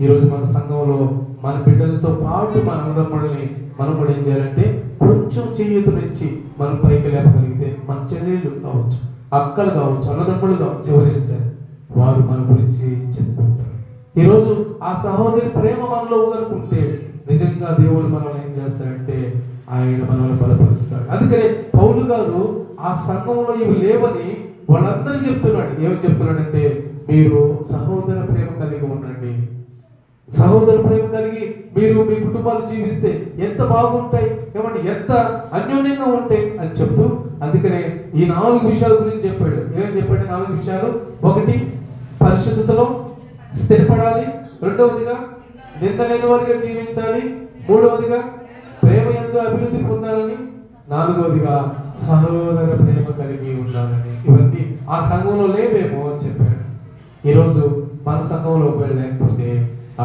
ఈరోజు మన సంఘంలో మన బిడ్డలతో పాటు మన అన్నదమ్ముల్ని మనం కూడా ఏం చేయాలంటే కొంచెం చేయూతనిచ్చి మనం పైకి లేపగలిగితే మన చెల్లెళ్ళు కావచ్చు, అక్కలు కావచ్చు, అన్నదమ్ములు కావచ్చు, ఎవరైనా సరే వారు మన గురించి చెప్పుకుంటారు. ఈరోజు ఆ సహోదరి ప్రేమ మనలో కనుకుంటే నిజంగా దేవుడు మనల్ని ఏం చేస్తాడంటే ఆయన మనల్ని బలపరుస్తాడు. అందుకనే పౌలు గారు ఆ సంఘంలో ఇవి లేవని వాళ్ళందరికీ చెప్తున్నాడు. ఏమని చెప్తున్నాడంటే మీరు సహోదర ప్రేమ కలిగి ఉండండి, సహోదర ప్రేమ కలిగి మీరు మీ కుటుంబాలు జీవిస్తే ఎంత బాగుంటాయి, ఏమంటే ఎంత అన్యోన్యంగా ఉంటాయి అని చెప్తూ, అందుకనే ఈ 4 విషయాల గురించి చెప్పాడు. ఏమని చెప్పాడు? 4 విషయాలు. 1, పరిశుద్ధతలో స్థిరపడాలి. 2వదిగా నింద లేని వారిగా జీవించాలి. 3వదిగా ప్రేమ యందు అభివృద్ధి పొందాలని. 4వదిగా సహోదర ప్రేమ కలిగి ఉండాలని. ఇవన్నీ ఆ సంఘంలో లేవేమో అని చెప్పాడు. ఈరోజు మన సంఘంలో లేకపోతే